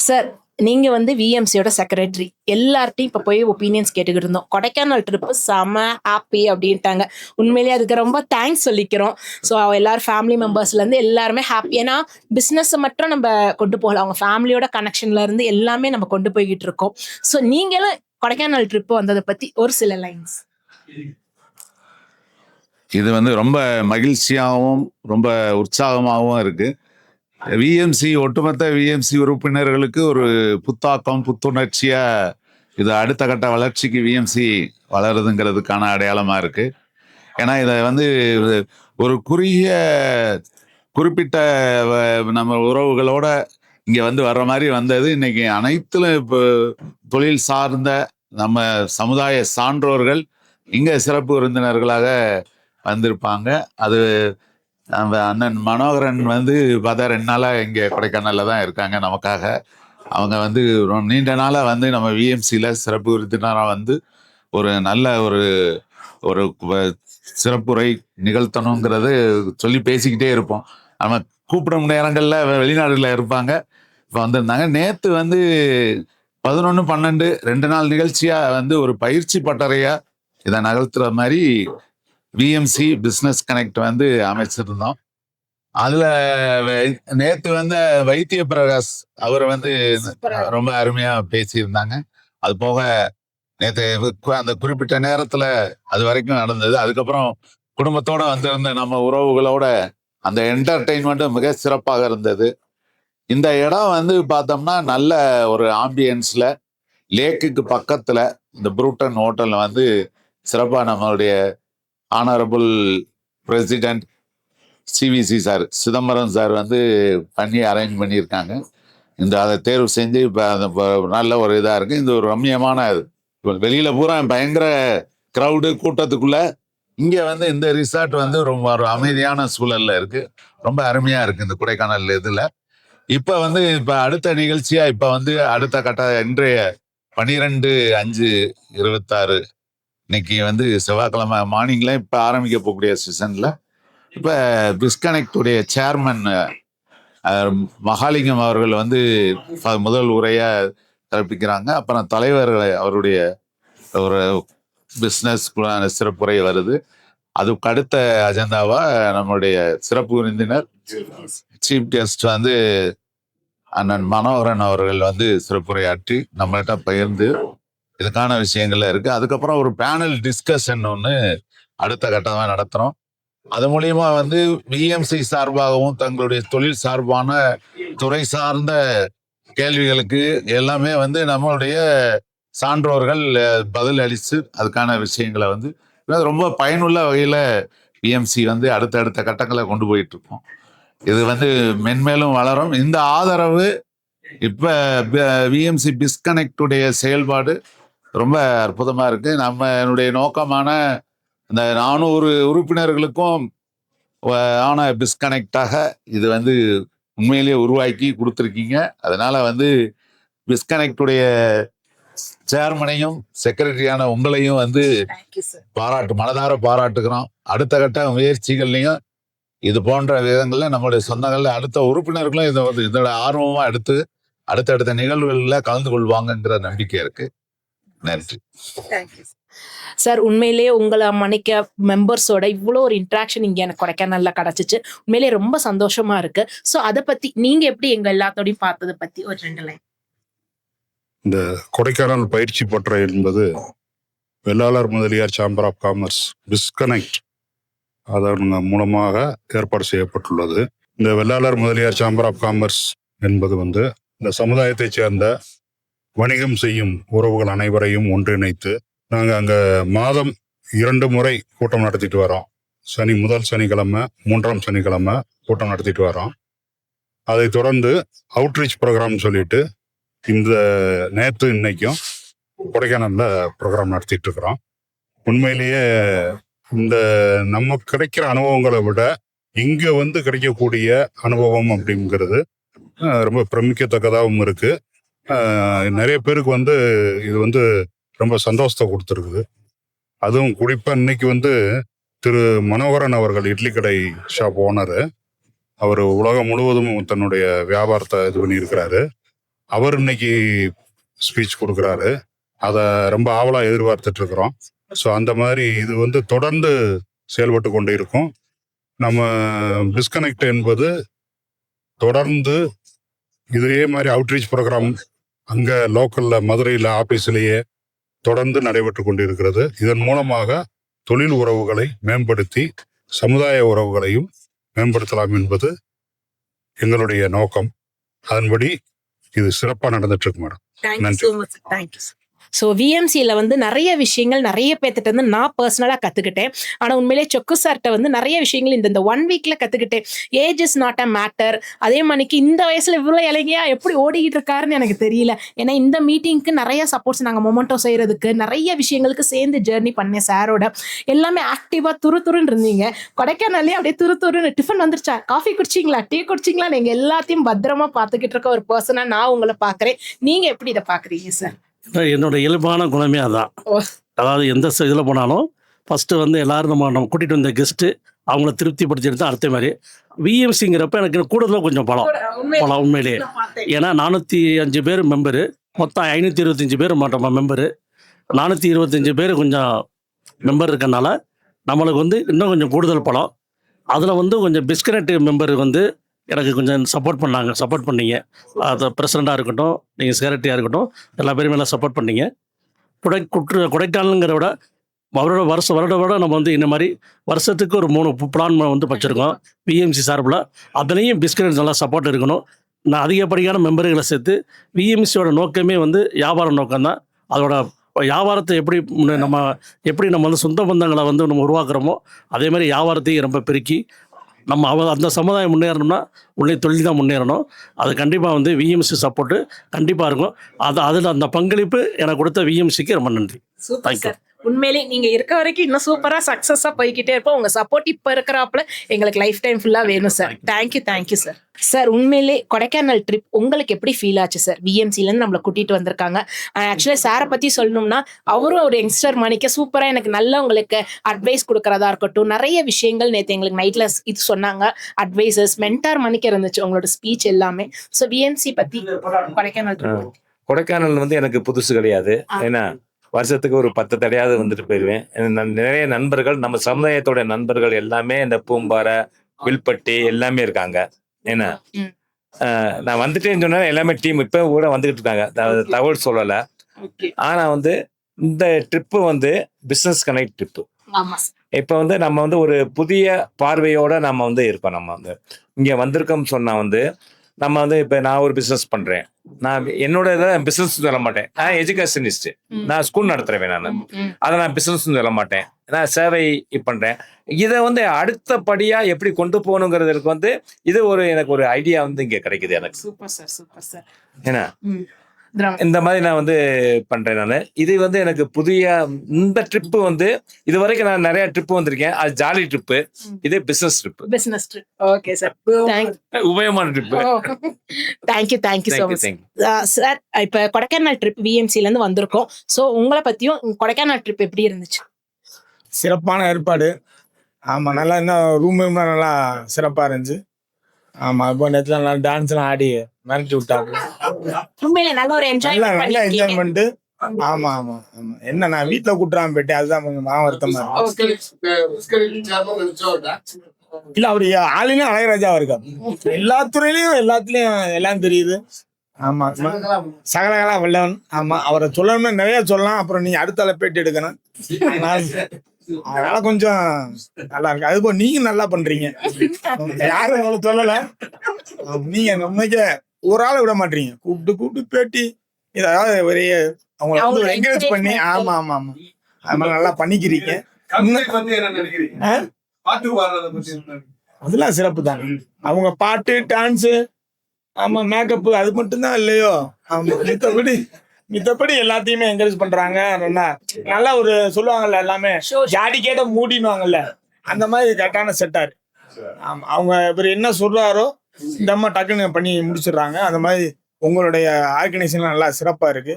Sir, நீங்க வந்து விஎம்சியோட secretary. எல்லார்ட்டயும் இப்ப போய் ஒப்பீனியன்ஸ் கேட்டுக்கிட்டு இருந்தோம். கொடைக்கானல் ட்ரிப்பு செம ஹாப்பி அப்டின்ட்டாங்க. உண்மையிலேயே அதுக்கு ரொம்ப தேங்க்ஸ் சொல்லிக்கிறோம். ஸோ எல்லாரும் ஃபேமிலி மெம்பர்ஸ்லேருந்து எல்லாருமே ஹாப்பி. ஏன்னா பிசினஸ மட்டும் நம்ப கொண்டு போகல. அவங்க ஃபேமிலியோட கனெக்ஷன்ல இருந்து எல்லாமே நம்ம கொண்டு போய்க்கிட்டு இருக்கோம். ஸோ நீங்களும் கொடைக்கானல் ட்ரிப் வந்தத பத்தி ஒரு சில லைன்ஸ். இது வந்து ரொம்ப மகிழ்ச்சியாகவும் ரொம்ப உற்சாகமாகவும் இருக்கு. விஎம்சி ஒட்டுமொத்த விஎம்சி உறுப்பினர்களுக்கு ஒரு புத்தாக்கம் புத்துணர்ச்சியா இது அடுத்த கட்ட வளர்ச்சிக்கு விஎம்சி வளருதுங்கிறதுக்கான அடையாளமா இருக்கு. ஏன்னா இதை வந்து ஒரு குறிப்பிட்ட நம்ம உறவுகளோட இங்க வந்து வர்ற மாதிரி வந்தது. இன்னைக்கு அனைத்துல இப்போ தொழில் சார்ந்த நம்ம சமுதாய சான்றோர்கள் இங்க சிறப்பு விருந்தினர்களாக வந்திருப்பாங்க. அது நம்ம அண்ணன் மனோகரன் வந்து பார்த்தா 2 நாளா இங்கே கொடைக்கானல்ல தான் இருக்காங்க நமக்காக. அவங்க வந்து நீண்ட நாளா வந்து நம்ம விஎம்சியில் சிறப்பு விருந்தினராக வந்து ஒரு நல்ல ஒரு ஒரு சிறப்புரை நிகழ்த்தணுங்கிறது சொல்லி பேசிக்கிட்டே இருப்போம். நம்ம கூப்பிடும் நேரங்களில் வெளிநாடுகளில் இருப்பாங்க. இப்போ வந்திருந்தாங்க. நேற்று வந்து 11, 12 2 நாள் நிகழ்ச்சியாக வந்து ஒரு பயிற்சி பட்டறையா இதை நகர்த்துற மாதிரி விஎம்சி பிஸ்னஸ் கனெக்ட் வந்து அமைச்சிருந்தோம். அதுல நேத்து வந்து வைத்திய பிரகாஷ் அவர் வந்து ரொம்ப அருமையா பேசியிருந்தாங்க. அது போக நேத்து அந்த குறிப்பிட்ட நேரத்துல அது வரைக்கும் நடந்தது. அதுக்கப்புறம் குடும்பத்தோட வந்திருந்த நம்ம உறவுகளோட அந்த என்டர்டெயின்மெண்ட்டும் மிக சிறப்பாக இருந்தது. இந்த இடம் வந்து பார்த்தோம்னா நல்ல ஒரு ஆம்பியன்ஸ்ல லேக்குக்கு பக்கத்துல இந்த புரூட்டன் ஹோட்டல்ல வந்து சிறப்பா நம்மளுடைய honourable president CVC sir Chidambaram sir வந்து பண்ணி அரேஞ்ச் பண்ணியிருக்காங்க. அதை தேர்வு செஞ்சு இப்போ நல்ல ஒரு இதாக இருக்குது. இது ஒரு ரம்மியமான இது. வெளியில் பூரா பயங்கர க்ரௌடு கூட்டத்துக்குள்ள இங்கே வந்து இந்த ரிசார்ட் வந்து ரொம்ப ஒரு அமைதியான சூழல்ல இருக்குது. ரொம்ப அருமையாக இருக்குது இந்த கொடைக்கானல் இதில். இப்போ அடுத்த நிகழ்ச்சியாக இப்போ வந்து அடுத்த கட்ட இன்றைய 12/5/26 இன்னைக்கு வந்து செவ்வாய்க்கிழமை மார்னிங்ல இப்போ ஆரம்பிக்க போகக்கூடிய சீசன்ல இப்போ பிஸ்கனெக்டுடைய சேர்மன் மகாலிங்கம் அவர்கள் வந்து முதல் உரையா கற்பிக்கிறாங்க. அப்புறம் தலைவர்கள் அவருடைய ஒரு பிஸ்னஸ் சிறப்புரை வருது. அதுக்கு அடுத்த அஜெண்டாவா நம்மளுடைய சிறப்பு விருந்தினர் சீஃப் கெஸ்ட் வந்து அண்ணன் மனோகரன் அவர்கள் வந்து சிறப்புரையாற்றி நம்மகிட்ட பகிர்ந்து இதுக்கான விஷயங்கள்ல இருக்கு. அதுக்கப்புறம் ஒரு பேனல் டிஸ்கஷன் ஒன்று அடுத்த கட்டமாக நடத்துறோம். அது மூலியமா வந்து விஎம்சி சார்பாகவும் தங்களுடைய தொழில் சார்பான துறை சார்ந்த கேள்விகளுக்கு எல்லாமே வந்து நம்மளுடைய சான்றோர்கள் பதில் அளித்து அதுக்கான விஷயங்களை வந்து ரொம்ப பயனுள்ள வகையில விஎம்சி வந்து அடுத்தடுத்த கட்டங்களை கொண்டு போயிட்டு இருக்கோம். இது வந்து மென்மேலும் வளரும். இந்த ஆதரவு இப்ப விஎம்சி பிஸ்கனெக்டுடைய செயல்பாடு ரொம்ப அற்புதமா இருக்கு. நம்மளுடைய நோக்கமான இந்த 400 உறுப்பினர்களுக்கும் ஆன பிஸ்கனெக்டாக இது வந்து உண்மையிலேயே உருவாக்கி கொடுத்துருக்கீங்க. அதனால வந்து பிஸ்கனெக்டுடைய சேர்மனையும் செக்ரட்டரியான உங்களையும் வந்து மனதார பாராட்டுகிறோம். அடுத்த கட்ட முயற்சிகள்லையும் இது போன்ற விதங்கள்ல நம்மளுடைய சொந்தங்கள்ல அடுத்த உறுப்பினர்களும் இதோட ஆர்வமா எடுத்து அடுத்தடுத்த நிகழ்வுகளில் கலந்து கொள்வாங்கங்கிற நம்பிக்கை இருக்கு. நன்றி. சார், உண்மையிலேயே உங்களை மன்னிக்க மெம்பர்ஸோட இவ்வளோ ஒரு இன்ட்ராக்ஷன் இங்கே எனக்கு கொடைக்கானல்ல கிடைச்சிச்சு. உண்மையிலேயே ரொம்ப சந்தோஷமா இருக்கு. ஸோ அதை பத்தி நீங்க எப்படி எங்க எல்லாத்தோடையும் பார்த்ததை பத்தி ஒரு 2 லைன். இந்த கொடைக்கானல் பயிற்சி பட்டறை என்பது வெள்ளாளர் முதலியார் சேம்பர் ஆஃப் காமர்ஸ் பிஸ்கனெக்ட் அதன் மூலமாக ஏற்பாடு செய்யப்பட்டுள்ளது. இந்த வெள்ளாளர் முதலியார் சேம்பர் ஆஃப் காமர்ஸ் என்பது வந்து இந்த சமுதாயத்தைச் சேர்ந்த வணிகம் செய்யும் உறவுகள் அனைவரையும் ஒன்றிணைத்து நாங்கள் அங்கே மாதம் 2 முறை கூட்டம் நடத்திட்டு வரோம். முதல் சனிக்கிழமை 3ஆம் சனிக்கிழமை கூட்டம் நடத்திட்டு வரோம். அதை தொடர்ந்து அவுட்ரீச் ப்ரோக்ராம் சொல்லிட்டு இந்த நேற்று இன்னைக்கும் கொடைக்கானல்ல ப்ரோக்ராம் நடத்திட்டு இருக்கிறோம். உண்மையிலேயே இந்த நம்ம கிடைக்கிற அனுபவங்களை விட இங்கே வந்து கிடைக்கக்கூடிய அனுபவம் அப்படிங்கிறது ரொம்ப பிரமிக்கத்தக்கதாகவும் இருக்கு. நிறைய பேருக்கு வந்து இது வந்து ரொம்ப சந்தோஷத்தை கொடுத்துருக்குது. அதுவும் குறிப்பாக இன்னைக்கு வந்து திரு மனோகரன் அவர்கள் இட்லி கடை ஷாப் ஓனரு, அவர் உலகம் முழுவதும் தன்னுடைய வியாபாரத்தை இது பண்ணியிருக்கிறாரு. அவர் இன்னைக்கு ஸ்பீச் கொடுக்குறாரு. அதை ரொம்ப ஆவலாக எதிர்பார்த்துட்டு இருக்கிறோம். ஸோ அந்த மாதிரி இது வந்து தொடர்ந்து செயல்பட்டு கொண்டு இருக்கும். நம்ம டிஸ்கனெக்ட் என்பது தொடர்ந்து இதே மாதிரி அவுட்ரீச் ப்ரோக்ராம் அங்கே லோக்கலில் மதுரையில் ஆஃபீஸ்லேயே தொடர்ந்து நடைபெற்று கொண்டிருக்கிறது. இதன் மூலமாக தொழில் உறவுகளை மேம்படுத்தி சமுதாய உறவுகளையும் மேம்படுத்தலாம் என்பது எங்களுடைய நோக்கம். அதன்படி இது சிறப்பாக நடந்துட்டு இருக்கு மேடம். நன்றி. தேங்க்யூ. ஸோ விஎம்சியில் வந்து நிறைய விஷயங்கள் நிறைய பேர்த்திட்ட வந்து நான் பர்சனலாக கற்றுக்கிட்டேன். ஆனால் உண்மையிலேயே சொக்கு சார்கிட்ட வந்து நிறைய விஷயங்கள் இந்த 1 வீக்கில் கற்றுக்கிட்டேன். Age is not a matter. அதே மாதிரிக்கு இந்த வயசில் இவ்வளோ இளைஞா எப்படி ஓடிக்கிட்டு இருக்காருன்னு எனக்கு தெரியல. ஏன்னா இந்த மீட்டிங்க்கு நிறைய சப்போர்ட்ஸ் நாங்கள் மொமெண்டோ செய்கிறதுக்கு நிறைய விஷயங்களுக்கு சேர்ந்து ஜேர்னி பண்ணேன் சாரோட. எல்லாமே ஆக்டிவாக துருன்னு இருந்தீங்க. கொடைக்கானல்லே அப்படியே துருன்னு டிஃபன் வந்துருச்சா, காஃபி குடிச்சிங்களா, டீ குடிச்சிங்களா, நீங்கள் எல்லாத்தையும் பத்திரமா பார்த்துக்கிட்டு இருக்க ஒரு பர்சனாக நான் உங்களை பார்க்குறேன். நீங்கள் எப்படி இதை பார்க்குறீங்க சார்? என்னோட இயல்பான குணமே அதான். அதாவது எந்த இதில் போனாலும் ஃபஸ்ட்டு வந்து எல்லோரும் நம்ம கூட்டிகிட்டு வந்த கெஸ்ட்டு அவங்கள திருப்திப்படுத்திட்டு தான் அடுத்த மாதிரி. விஎம்சிங்கிறப்ப எனக்கு கூடுதலாக கொஞ்சம் பலம் உண்மையிலேயே. ஏன்னா 405 பேர் மெம்பரு, மொத்தம் 525 பேர் நம்ம மெம்பரு. 425 பேர் கொஞ்சம் மெம்பர் இருக்கனால நம்மளுக்கு வந்து இன்னும் கொஞ்சம் கூடுதல் பலம். அதில் வந்து கொஞ்சம் டிஸ்கனெக்ட் மெம்பர் வந்து எனக்கு கொஞ்சம் சப்போர்ட் பண்ணீங்க. அது பிரசிடெண்ட்டாக இருக்கட்டும், நீங்கள் செக்ரட்டரியாக இருக்கட்டும், எல்லா பேருமே எல்லாம் சப்போர்ட் பண்ணீங்க. கொடைக்கானலுங்கிற விட வருட நம்ம வந்து இந்த மாதிரி வருஷத்துக்கு ஒரு 3 பிளான் வந்து வச்சுருக்கோம் விஎம்சி சார்பில். அதுலேயும் பிஸ்கனெட் நல்லா சப்போர்ட் இருக்கணும். நான் அதிகப்படியான மெம்பர்களை சேர்த்து விஎம்சியோட நோக்கமே வந்து வியாபார நோக்கம்தான். அதோட வியாபாரத்தை எப்படி நம்ம வந்து சொந்த பந்தங்களை வந்து நம்ம உருவாக்குறோமோ அதே மாதிரி வியாபாரத்தையும் ரொம்ப பெருக்கி நம்ம அந்த சமுதாயம் முன்னேறணும்னா உள்ளே தொழில் தான் முன்னேறணும். அது கண்டிப்பாக வந்து விஎம்சி சப்போர்ட்டு கண்டிப்பாக இருக்கும். அதில் அந்த பங்களிப்பு எனக்கு கொடுத்த விஎம்சிக்கு ரொம்ப நன்றி. தேங்க்யூ. உண்மையிலே நீங்க இருக்க வரைக்கும் இன்னும் சூப்பரா சக்சஸா போய்கிட்டே இருப்போம். உங்க சப்போர்ட் இப்ப இருக்கிறாப்புல எங்களுக்கு லைஃப் டைம் ஃபுல்லா வேணும் சார். Thank you sir. சார் உண்மையிலே கொடைக்கானல் ட்ரிப் உங்களுக்கு எப்படி ஃபீல் ஆச்சு சார்? விஎம்சிலேருந்து நம்மளை கூட்டிட்டு வந்திருக்காங்க. ஆக்சுவலி சாரை பத்தி சொல்லணும்னா அவரும் ஒரு யங்ஸ்டர் மணிக்க சூப்பரா எனக்கு நல்ல உங்களுக்கு அட்வைஸ் கொடுக்கறதா இருக்கட்டும், நிறைய விஷயங்கள் நேற்று எங்களுக்கு நைட்ல இது சொன்னாங்க. அட்வைசஸ் மென்டார் மணிக்க இருந்துச்சு உங்களோட ஸ்பீச் எல்லாமே. ஸோ விஎம்சி பத்தி கொடைக்கானல் ட்ரிப். கொடைக்கானல் வந்து எனக்கு புதுசு கிடையாது. ஏன்னா வருஷத்துக்கு ஒரு 10 தடையாவது வந்துட்டு போயிடுவேன். நிறைய நண்பர்கள், நம்ம சமுதாயத்தோட நண்பர்கள் எல்லாமே இந்த பூம்பாறை, வில்பட்டி எல்லாமே இருக்காங்க. ஏன்னா நான் வந்துட்டேன்னு சொன்னா எல்லாமே டீம் இப்போ கூட வந்துகிட்டு இருக்காங்க. தகவல் சொல்லலை. ஆனா வந்து இந்த ட்ரிப்பு வந்து பிஸ்னஸ் கனெக்ட் ட்ரிப்பு. இப்போ வந்து நம்ம வந்து ஒரு புதிய பார்வையோட நம்ம வந்து இருக்கோம். நம்ம வந்து இங்கே வந்திருக்கோம்னு சொன்னா வந்து நம்ம வந்து இப்போ நான் ஒரு பிஸ்னஸ் பண்ணுறேன். நான் என்னோட இதை பிஸ்னஸ் சொல்ல மாட்டேன். நான் எஜுகேஷனிஸ்ட், நான் ஸ்கூல் நடத்துறேன். அதை நான் பிஸ்னஸ் சொல்ல மாட்டேன். நான் சேவை பண்ணுறேன். இதை வந்து அடுத்தபடியாக எப்படி கொண்டு போகணுங்கிறதுக்கு வந்து இது எனக்கு ஒரு ஐடியா வந்து இங்கே கிடைக்குது எனக்கு. Super sir. ஏன்னா இந்த மாதிரி நான் வந்து பண்றேன். நான் இது வந்து எனக்கு புதிய இந்த ட்ரிப்பு வந்து இது வரைக்கும் நான் நிறைய ட்ரிப் வந்திருக்கேன். அது ஜாலி ட்ரிப்பு, இது பிசினஸ் ட்ரிப். Okay sir. உபயோகமான trip. Thank you so much sir. இப்போ கொடைக்கானல் ட்ரிப் விஎம்சில இருந்து வந்திருக்கோம். ஸோ உங்களை பத்தியும் கொடைக்கானல் ட்ரிப் எப்படி இருந்துச்சு? சிறப்பான ஏற்பாடு. ஆமா, நல்லா இன்னும் ரூம் நல்லா சிறப்பா இருந்துச்சு. ஆமா, இப்போ நேரத்துல நல்லா டான்ஸ்லாம் ஆடி மிரட்டி விட்டாங்க. உண்மையிலே நல்ல ஒரு நல்லா என்ஜாய்மெண்ட். ஆமா ஆமா ஆமா. என்ன நான் வீட்டுல கூட்டுறாம போயிட்டேன், அதுதான் கொஞ்சம் வருத்தமா இருக்கு. இல்ல, அவரு ஆளுநர் அழகராஜாவா இருக்காரு. எல்லா துறையிலயும் எல்லாத்துலயும் எல்லாம் தெரியுது. ஆமா, சகலகலா வல்லவன். ஆமா, அவரை சொல்லணும்னு நிறைய சொல்லலாம். அப்புறம் நீங்க அடுத்த பேட்டி எடுக்கணும். அதனால கொஞ்சம் நல்லா இருக்கு. அது போல நீங்க நல்லா பண்றீங்க. யாரும் அவ்வளவு சொல்லல. நீங்க நம்மக்கு ஒரு ஆளை விட மாட்டீங்க. கூப்பிட்டு பேட்டி ஏதாவது ஒரு அவங்களை வந்து என்கரேஜ் பண்ணி. ஆமா ஆமா ஆமா, அது நல்லா பண்ணிக்கிறீங்க. அதெல்லாம் சிறப்பு தான். அவங்க பாட்டு, டான்ஸு, ஆமா, மேக்கப், அது மட்டும்தான் இல்லையோ. ஆமா, மித்தபடி எல்லாத்தையுமே என்கரேஜ் பண்றாங்க. நல்லா ஒரு சொல்லுவாங்கல்ல, எல்லாமே ஜாடி கேட்ட மூடினுவாங்கல்ல, அந்த மாதிரி கரெக்டான செட்டாரு. ஆமா, அவங்க இவர் என்ன சொல்றாரோ இந்த அம்மா டக்குன்னு பண்ணி முடிச்சிடுறாங்க. அந்த மாதிரி உங்களுடைய ஆர்கனைசேஷன் நல்லா சிறப்பா இருக்கு.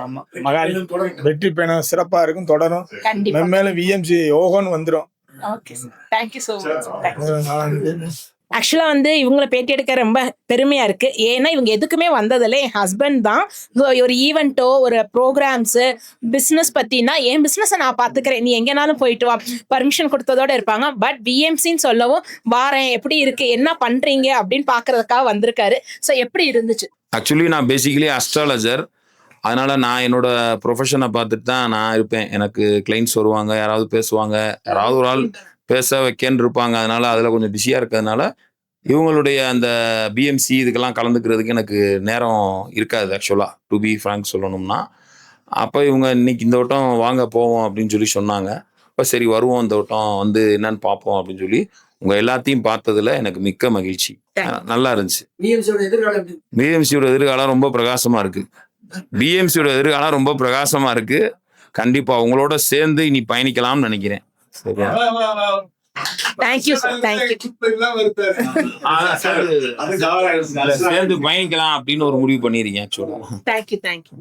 ஆமா, மகாலி வெற்றி பயணம் சிறப்பா இருக்கும், தொடரும். மென்மேலும் விஎம்சி யோகோன்னு வந்துடும். Thank you so much. ஆக்சுவலா வந்து இவங்களை பேட்டி எடுக்க ரொம்ப பெருமையா இருக்கு. ஏன்னா இவங்க எதுக்குமே வந்ததில்ல, என் ஹஸ்பண்ட் தான். ஒரு ஈவெண்ட்டோ ஒரு ப்ரோக்ராம்ஸ் பிசினஸ் பத்தினா என் பிசினஸை நான் பாத்துக்கிறேன், நீ எங்கனாலும் போயிட்டு வா, பர்மிஷன் கொடுத்ததோட இருப்பாங்க. பட் விஎம்சின்னு சொல்லவும் வாரேன், எப்படி இருக்கு, என்ன பண்றீங்க அப்படின்னு பாக்குறதுக்காக வந்திருக்காரு. ஸோ எப்படி இருந்துச்சு? ஆக்சுவலி நான் பேசிக்கலி அஸ்ட்ராலஜர். அதனால நான் என்னோட ப்ரொஃபஷனை பார்த்துட்டு தான் நான் இருப்பேன். எனக்கு கிளைண்ட்ஸ் வருவாங்க, யாராவது பேசுவாங்க, யாராவது ஒரு ஆள் பேச வைக்கன்னு இருப்பாங்க. அதனால அதில் கொஞ்சம் பிஸியாக இருக்கிறதுனால இவங்களுடைய அந்த பிஎம்சி இதுக்கெல்லாம் கலந்துக்கிறதுக்கு எனக்கு நேரம் இருக்காது ஆக்சுவலாக, டு பி ஃப்ராங்க் சொல்லணும்னா. அப்போ இவங்க இன்னைக்கு இந்த வட்டம் வாங்க போவோம் அப்படின்னு சொல்லி சொன்னாங்க. அப்போ சரி வருவோம், இந்த வட்டம் வந்து என்னன்னு பார்ப்போம் அப்படின்னு சொல்லி உங்கள் எல்லாத்தையும் பார்த்ததுல எனக்கு மிக்க மகிழ்ச்சி. நல்லா இருந்துச்சு. பிஎம்சியோட எதிர்காலம் ரொம்ப பிரகாசமாக இருக்குது. பிஎம்சியோட எதிர்காலம் ரொம்ப பிரகாசமாக இருக்குது. கண்டிப்பாக உங்களோட சேர்ந்து இனி பயணிக்கலாம்னு நினைக்கிறேன். சரியா? Thank you sir, thank you. சேர்ந்து பயணிக்கலாம் அப்படின்னு ஒரு முடிவு பண்ணிருக்கேன் ஆக்சுவலா. தேங்க்யூ.